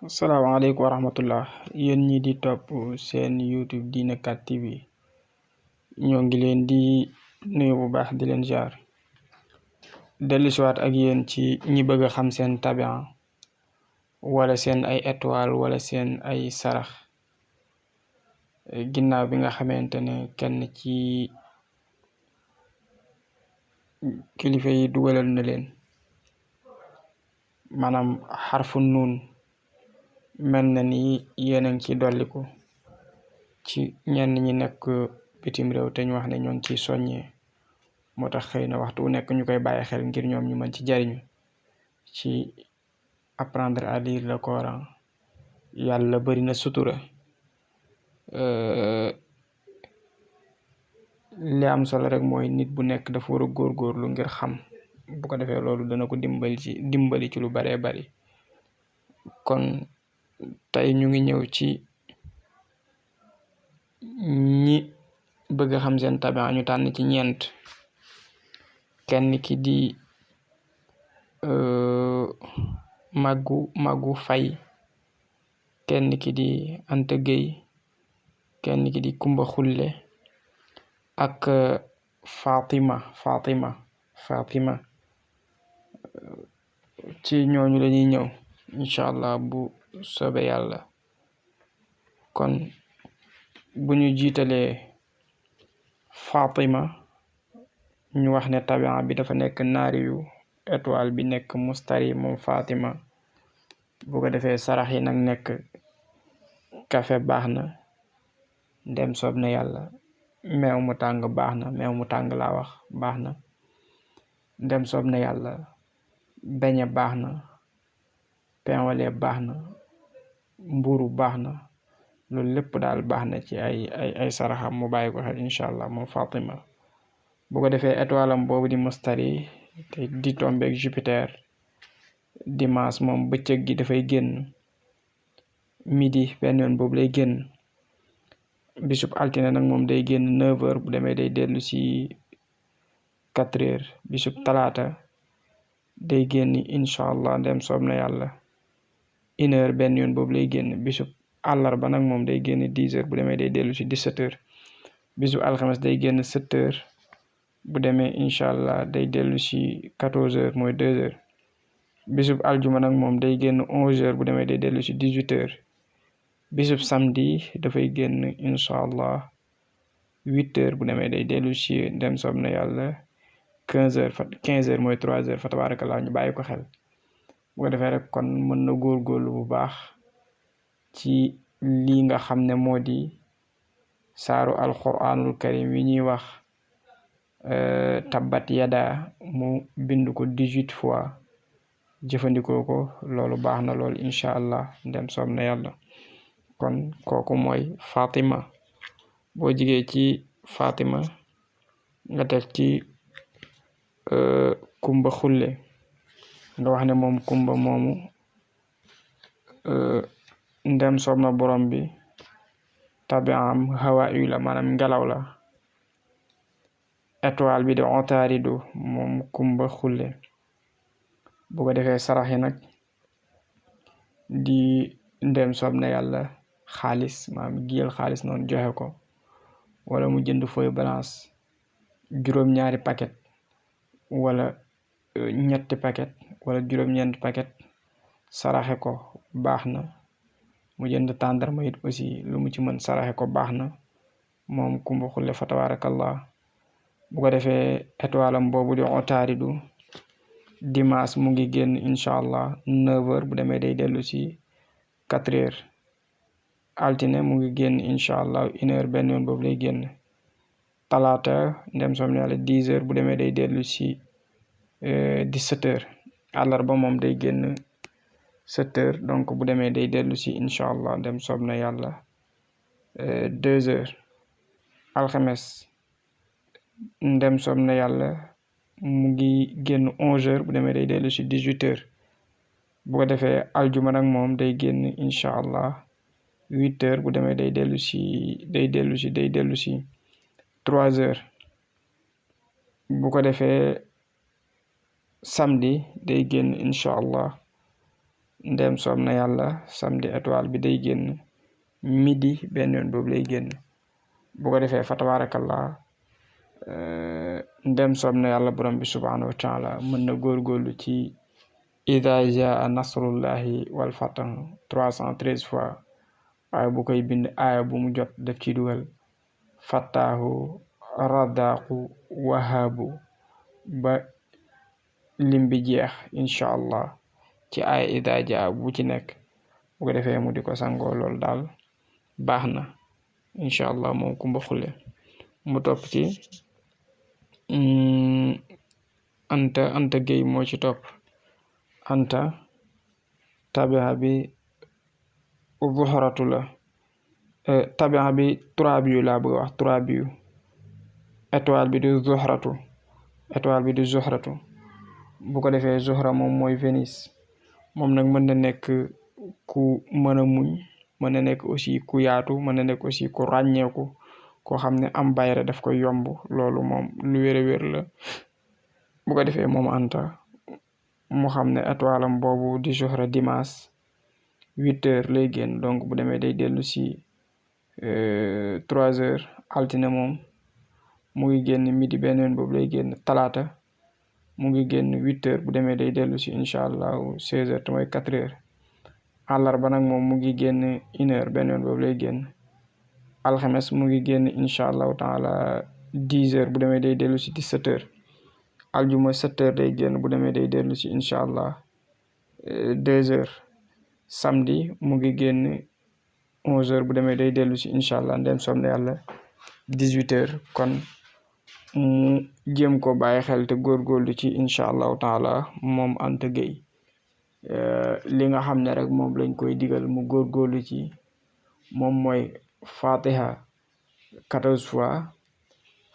Assalamualaikum warahmatullah yéen ñi di top seen YouTube Dina 4 TV ñoo ngi leen di nuyu bu baax di leen jaar delu ci wat ak yéen ci ñi bëgg xam seen tabian wala seen ay étoile wala seen ay sarax ginnaaw bi nga xamantene kenn ci kilifa yi dugalal na leen manam harfu nun melna ni yéen a ngi ci dolliku ci ñenn ñi nekk bitim réew te ñu wax ne ñoo ngi ciy soññee moo tax xëy na waxtu wu nekk ñu koy bàyyi xel ngir ñoom ñu mën ci jariñu ci apprendre à lire le Coran. Yàlla bari na sutura li am solo rek mooy nit bu nekk dafa war a góorgóorlu ngir xam bu ko defee loolu dana ko dimbali ci lu baree bari. Kon tey ñu ngi ñëw ci ñi bëgg xam seen tabian ñu tànn ci ñeent. Kenn ki di Magu Fay, kenn ki di Anta Gueye, kenn ki di Kumba Xulle ak Fatima ci ñooñu lañuy ñëw inshallah bu sobe yàlla. Kon bu ñu jiitalee Fatima ñu wax ne tabian bi dafa nekk naariyu étoile bi nekk mustari moom Fatima. Bu ko defee sarax yi nag nekk café baax na ndem soob na yàlla, meew mu tàng baax na, meew mu tàng laa wax baax na ndem soob na yàlla, beñe baax na, pain au lait baax na, mburu baax na, loolu lépp daal baax na ci ay saraxam mu bàyyi ko xel inshallah moom Fatima. Bu ko defee étoile am boobu di mustari te di tombeek Jupiter dimanche moom bëccëg gi dafay génn midi benn yoon boobu lay génn. Bisub altine nag moom day génn 9h bu demee day dellu si 4h. Bisub talaata day génn inshallah ndem soob na yàlla 1h benn yoon boobu lay génn. Bisub àllarba nag moom day génn 10h bu demee day dellu si 17h. Bisub alxames day génn 7h bu demee inshallah day dellu si 14h mooy 2h. Bisub aljuma nag moom day génn 11h bu demee day dellu si 18h. Bisub samedi dafay génn inshallah 8h bu demee day dellu si ndem soob na yàlla 15h mooy 3h fa tabarakallah ñu bàyyi ko xel. Bu ko defee rek kon mën na góorgóorlu bu baax ci lii nga xam ne moo di saaru alquranul karim wi ñuy wax tabbat yada mu bind ko 18 fois jëfandikoo ko loolu baax na lool inshallah ndem soob na yàlla. Kon kooku mooy Fatima. boo jigee ci Fatima nga teg ci Kumba Xulle nga wax ne moom Kumba moomu ndem soob na borom bi tabiam hawa yu la maanaam ngelaw la. Étoile bi di Otaridu moom Kumba Xulle. Bu ko defee sarax yi nag di ndem soob na yàlla xaalis maanaam giyal xaalis noonu joxe ko wala mu jënd feuille blanche juróom-ñaari paquet wala ñetti paquet wala juróom-ñeenti paquet saraxe ko baax na. mu jënd tàndarma it aussi lu mu ci mën saraxe ko baax na moom Kumba Xulle fa tabarakallah. bu ko defee étoile am boobu di Otaridu dimanche mu ngi génn inshallah 9h bu demee day dellu si 4h. altine mu ngi génn inshallah 1h benn yoon boobu lay génn. talaata ndem soob na yàlla 10h bu demee day dellu si 17h. àllarba moom day génn 7h donc bu demee day dellu si inshallah ndem soob na yàlla 2h. alxames ndem soob na yàlla mu ngi génn 11h bu demee day dellu si 18h. bu ko defee aljuma nag moom day génn inshallah 8h bu demee day dellu si 3h. bu ko defee samedi day génn inshallah ndem soob na yàlla samedi étoile bi day génn midi benn yoon boobu lay génn. bu ko defee fa tabarakallah ndem soob na yàlla borom bi subhanahu wa taala mën na góorgóorlu ci ida jaa nasrullahi wal fath 313 fois waaye bu koy bind aaya bu mu jot def ci dugal fattaahu radaqu wahabu ba lim bi jeex incha allah ci aaya ida jaa bu ci nekk. bu ko defee mu di ko sangoo loolu daal baax na incha allah moom ku mboxule mu topp ci anta géy moo ci topp. anta tabia bi zuhratu la tabia bi turabiyu laa bëgg wax turabiyu étoile bi di zuhratu bu ko defee zuhra moom mooy Vénus. moom nag mën na nekk ku mën a muñ, mën na nekk aussi ku yaatu, mën na nekk aussi ku ràññeeku koo xam ne am bayre daf koy yomb. loolu moom lu wér la. bu ko defee moom anta mu xam ne étoile am boobu di Zuhra dimanche 8h lay génn, donc bu demee day dellu si 3h. altine moom mu ngi génn midi benn yoon boobu lay génn. talaata mu ngi génn 8h, bu demee day dellu si incha allahu 16h te mooy 4h. àllarba nag moom mu ngi génn 1h benn yoon boobu lay génn. alxames mu ngi génn incha allahu taala 10h, bu demee day dellu si 17h. aljuma 7h day génn, bu demee day dellu si incha allah 2h. samedi mu ngi génn 11h, bu demee day dellu si incha allah ndem soob na yàlla 18h. kon mu jéem ko bàyyi xel te góorgóorlu ci incha allahu taala moom Anta Gueye. li nga xam ne rek moom lañ koy digal mu góorgóorlu ci moom mooy fatiha 14 fois,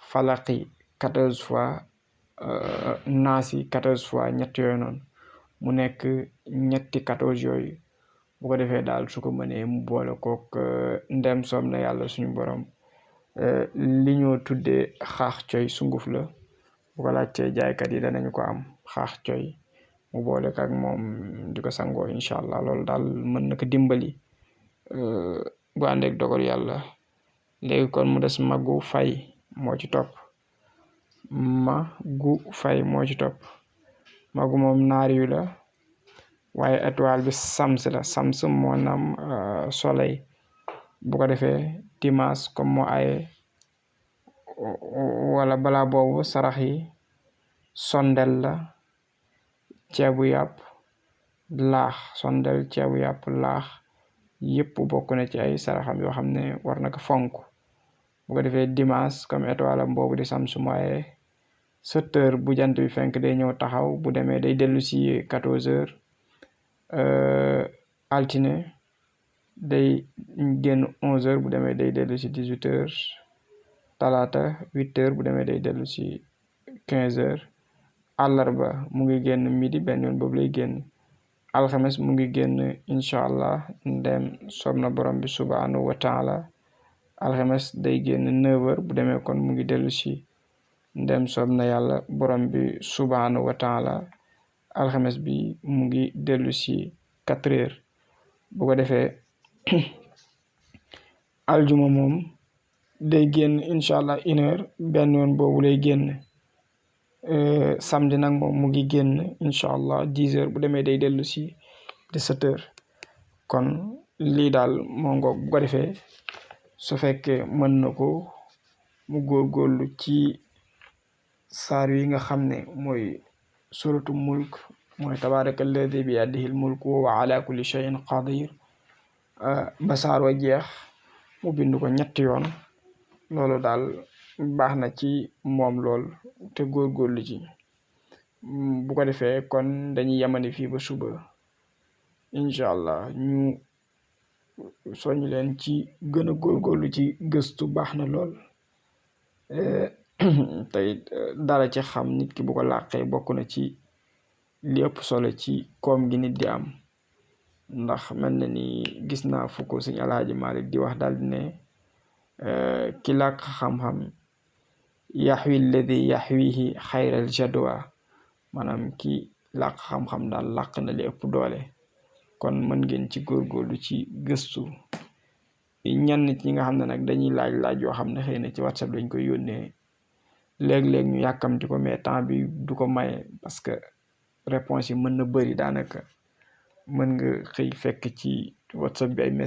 falaqi 14 fois, naasi 14 fois, ñett yooyu noonu mu nekk ñetti 14 yooyu. bu ko defee daal su ko mënee mu boole kook ndem soob na yàlla suñu borom li ñoo tuddee xaax coy sunguf la. bu ko laajtee jaaykat yi danañu ko am xaax coy, mu boole ak moom di ko sangoo incha allah. loolu daal mën na ko dimbali bu àndeek dogal yàlla. léegi kon mu des magu fay moo ci topp. magu moom naar yu la, waaye étoile bi sams la. sams moo naam soleil. bu ko defee dimanche comme moo aye wala balaa boobu sarax yi sondel la, ceebu yàpp, laax. sondel, ceebu yàpp, laax yëpp bokk na ci ay saraxam yoo xam ne war na ko fonk. bu ko defee dimanche comme étoile am boobu di samsu mooy 7h bu jant bi fenk day ñëw taxaw, bu demee day dellu si 14h. altine day génn 11h, bu demee day dellu si 18h. talaata 8h, bu demee day dellu si 15h. àllarba mu ngi génn midi benn yoon boobu lay génn. alxames mu ngi génn incha allah ndem soob na borom bi subhanahu wa taala. alxames day génn 9h, bu demee kon mu ngi dellu si ndem soob na yàlla borom bi subhanahu wa taala. alxames bi mu ngi dellu si 4h. bu ko defee aljuma moom day génn incha allah 1h, benn yoon boobu lay génn. samedi nag moom mu ngi génn incha allah 10h, bu demee day dellu si 17h. kon lii daal moo ngoog. bu ko defee su fekkee mën na ko mu góorgóorlu ci saar yi nga xam ne mooy suratu mulk, mooy tabaraka alladi bi yadihil mulk wa huwa ala kulli shay'in qadir, ba saar wa jeex mu bind ko ñetti yoon. loolu daal baax na ci moom lool te góorgóorlu ci. bu ko defee kon dañuy yemani fii ba suba incha allah. ñu soñ leen ci gën a góorgóorlu ci gëstu, baax na lool. tey dara ci xam nit ki bu ko làqee bokk na ci li ëpp solo ci koom gi nit di am. ndax mel na ni gis naa fu ko Sëñ Alaaji Malik di wax daal di ne ki làq xam-xam yaxwi alladi yaxwihi xayral jadwa, maanaam ki làq xam-xam daal làq na li ëpp doole. kon mën ngeen ci góorgóorlu ci gëstu ñenn ci nga xam ne nag dañuy laaj yoo xam ne xëy na ci WhatsApp lañ koy yónnee léeg-léeg ñu yàkkamti ko mais temps bi du ko maye parce que réponse yi mën na bëri daanaka mën nga xëy fekk ci WhatsApp bi ay